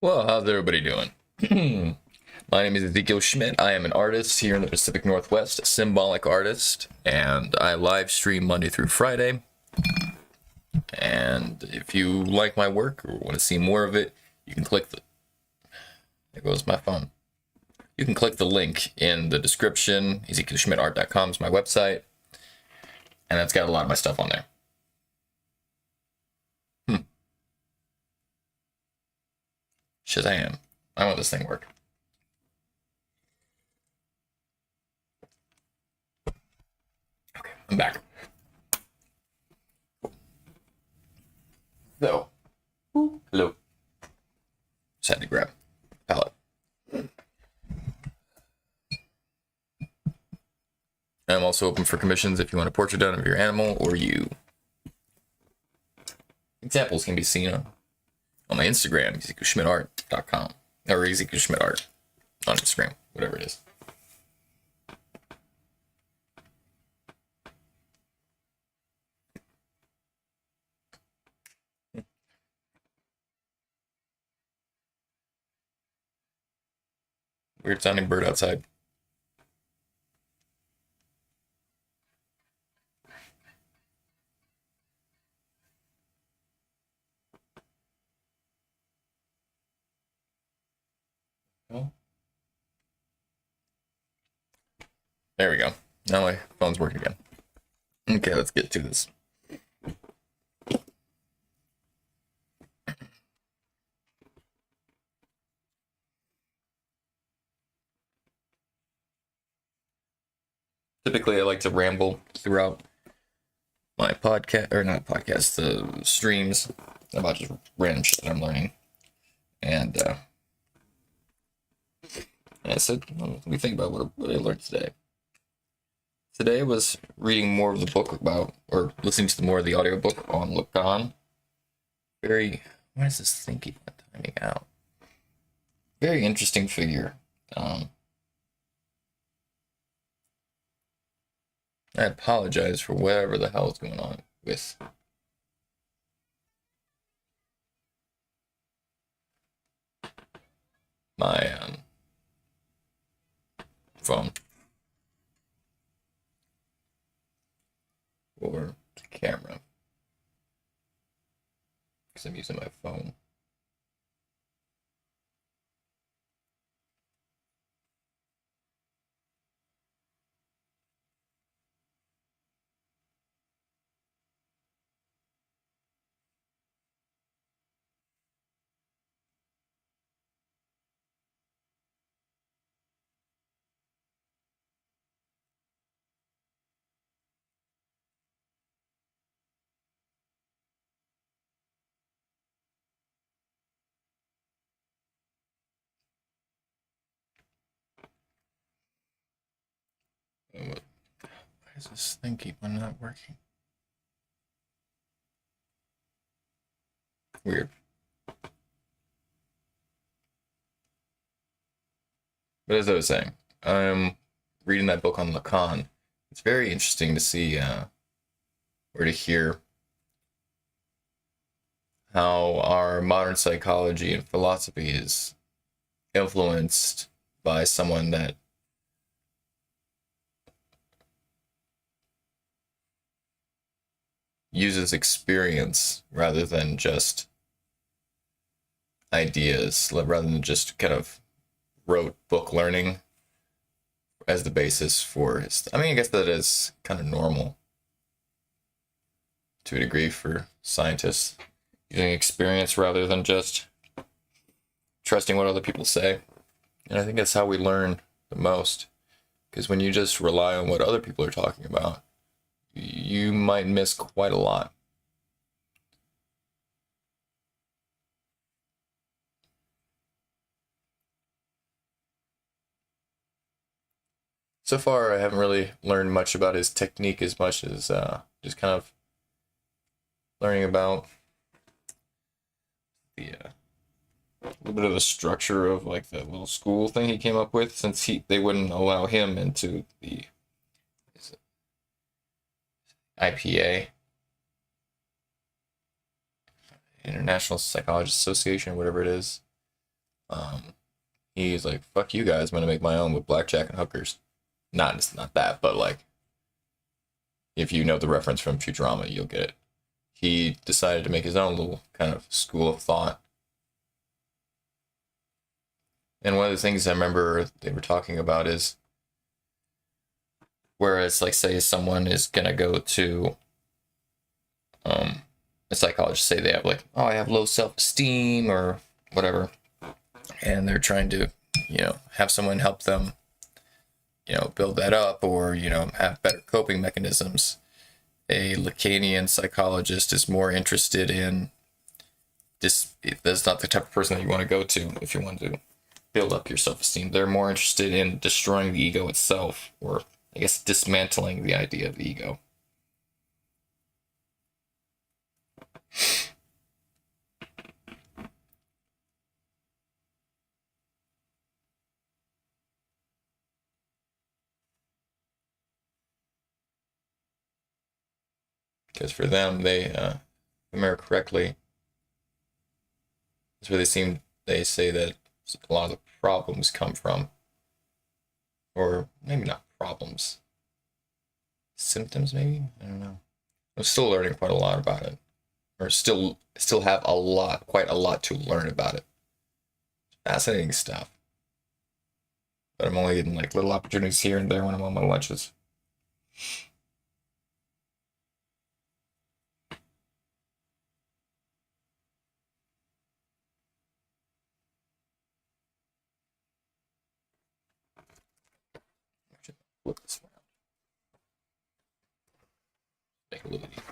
Well, how's everybody doing? My name is Ezekiel Schmidt. I am an artist here in the Pacific Northwest, a symbolic artist, and I live stream Monday through Friday. And if you like my work or want to see more of it, you can click the. There goes my phone. You can click the link in the description. EzekielSchmidtArt.com is my website, and it's got a lot of my stuff on there. Shazam! I want this thing to work. Okay, I'm back. So, hello. Just had to grab a palette. I'm also open for commissions if you want a portrait done of your animal or you. Examples can be seen on my Instagram, EzekielSchmidtArt.com, or EzekielSchmidtArt on Instagram, whatever it is. Weird sounding bird outside. Oh. There we go. Now my phone's working again. Okay, let's get to this. Typically, I like to ramble throughout my podcast, or not podcast, the streams about just random shit that I'm learning. And I said, let me think about what I learned today. Today was reading more of the book about, or listening to more of the audiobook on Lacan. Why is this thing keep timing out? Very interesting figure. I apologize for whatever the hell is going on with my phone or the camera, because I'm using my phone. Why does this thing keep on not working? Weird. But as I was saying, I'm reading that book on Lacan. It's very interesting to see or to hear how our modern psychology and philosophy is influenced by someone that uses experience rather than just ideas, rather than just kind of rote book learning as the basis for his. I mean, I guess that is kind of normal to a degree for scientists, using experience rather than just trusting what other people say. And I think that's how we learn the most. Because when you just rely on what other people are talking about, you might miss quite a lot. So far, I haven't really learned much about his technique as much as just kind of learning about the a little bit of the structure of like the little school thing he came up with, since they wouldn't allow him into the IPA, International Psychologist Association, whatever it is. He's like, fuck you guys, I'm gonna make my own with blackjack and hookers. Not, it's not that, but like, if you know the reference from Futurama, you'll get it. He decided to make his own little kind of school of thought. And one of the things I remember they were talking about is, whereas, like, say someone is gonna go to a psychologist, say they have like, oh, I have low self-esteem or whatever, and they're trying to, have someone help them, build that up, or, have better coping mechanisms. A Lacanian psychologist is more interested in this. That's not the type of person that you want to go to if you want to build up your self-esteem. They're more interested in destroying the ego itself, or I guess dismantling the idea of the ego. Because for them, they remember correctly, that's where they say that a lot of the problems come from, or maybe not problems, symptoms maybe, I don't know. I'm still learning quite a lot about it, or still have quite a lot to learn about it. Fascinating stuff, but I'm only getting like little opportunities here and there when I'm on my lunches. Flip this around, make a little easier.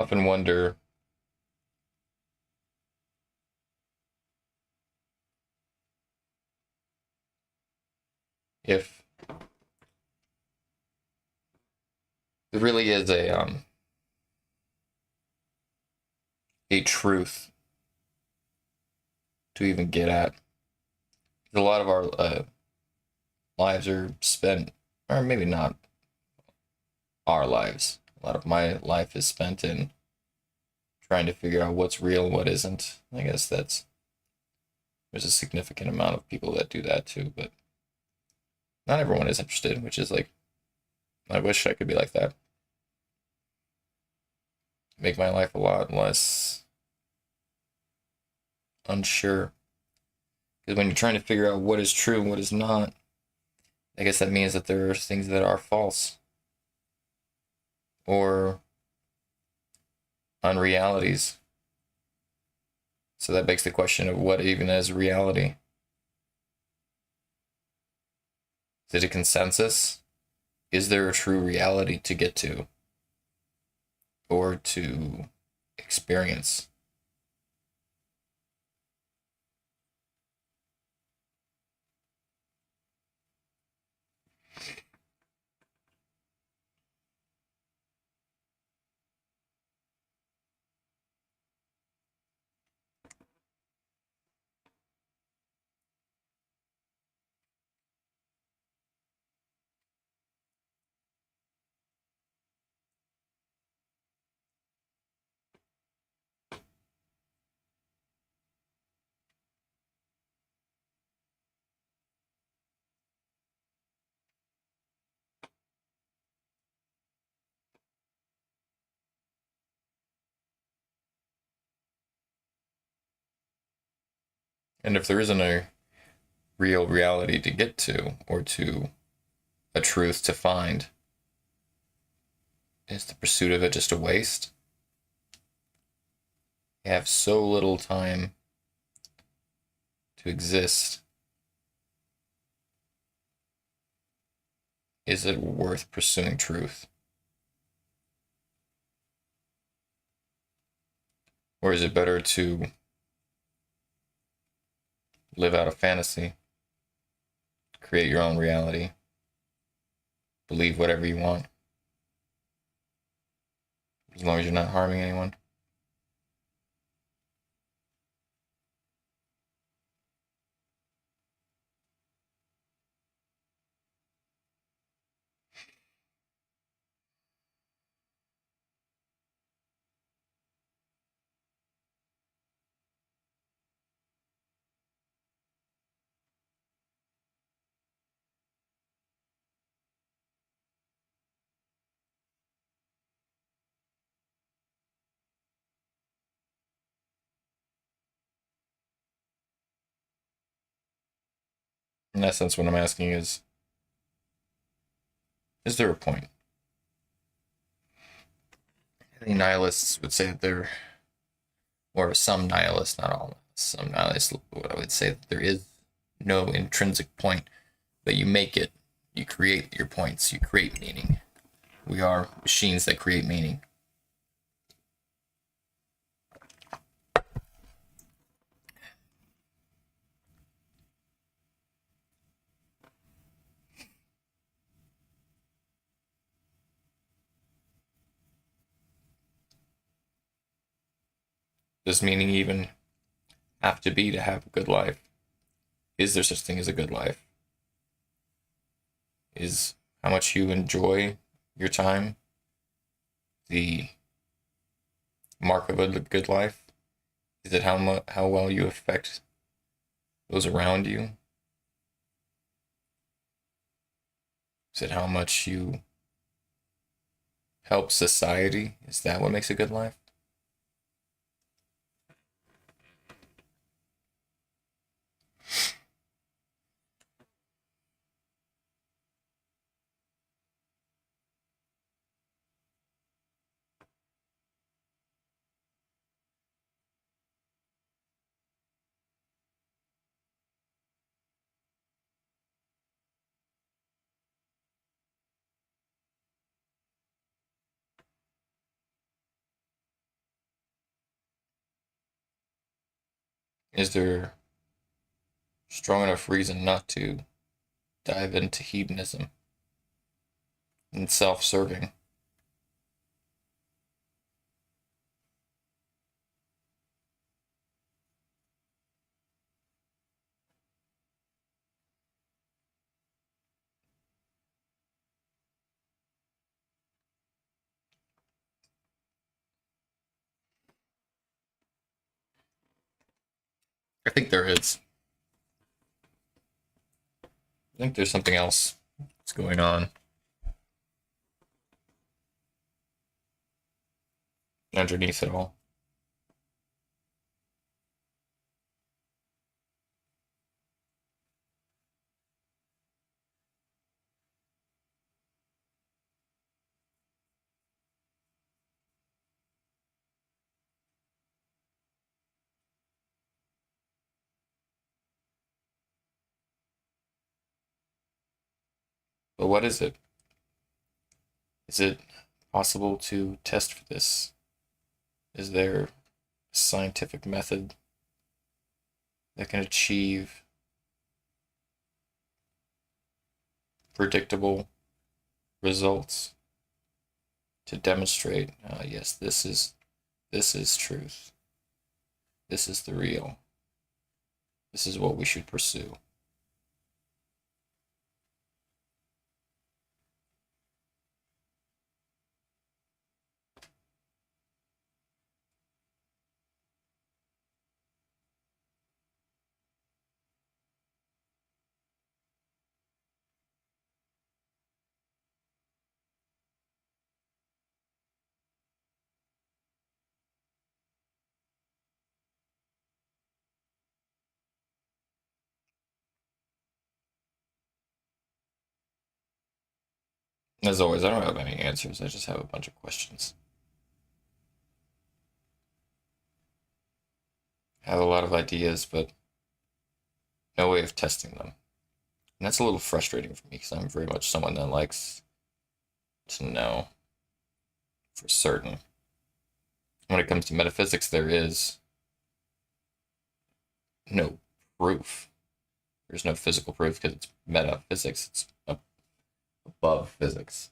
I often wonder if there really is a truth to even get at. A lot of our lives are spent, or maybe not our lives. A lot of my life is spent in trying to figure out what's real and what isn't. I guess there's a significant amount of people that do that too, but not everyone is interested, which is like, I wish I could be like that. Make my life a lot less unsure. Because when you're trying to figure out what is true and what is not, I guess that means that there are things that are false or unrealities. So that begs the question of what even is reality. Is it a consensus? Is there a true reality to get to or to experience? And if there isn't a real reality to get to, or to a truth to find, is the pursuit of it just a waste? You have so little time to exist. Is it worth pursuing truth? Or is it better to live out a fantasy, create your own reality, believe whatever you want, as long as you're not harming anyone? In essence, what I'm asking is there a point? I think nihilists would say that there, or some nihilists, not all, some nihilists, what I would say that there is no intrinsic point, but you make it, you create your points, you create meaning. We are machines that create meaning. Does meaning even have to be to have a good life? Is there such thing as a good life? Is how much you enjoy your time the mark of a good life? Is it how well you affect those around you? Is it how much you help society? Is that what makes a good life? Is there strong enough reason not to dive into hedonism and self-serving? I think there is. I think there's something else that's going on underneath it all. But what is it? Is it possible to test for this? Is there a scientific method that can achieve predictable results to demonstrate, yes, this is truth. This is the real. This is what we should pursue. As always, I don't have any answers. I just have a bunch of questions. I have a lot of ideas, but no way of testing them. And that's a little frustrating for me because I'm very much someone that likes to know for certain. when it comes to metaphysics, there is no proof. There's no physical proof because it's metaphysics. It's above physics.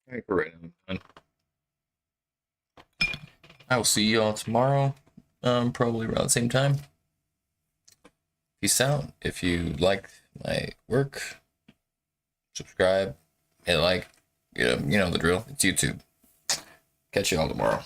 I think we're right on time. I will see you all tomorrow, probably around the same time. Peace out. If you like my work, subscribe, hit like. You know the drill. It's YouTube. Catch you all tomorrow.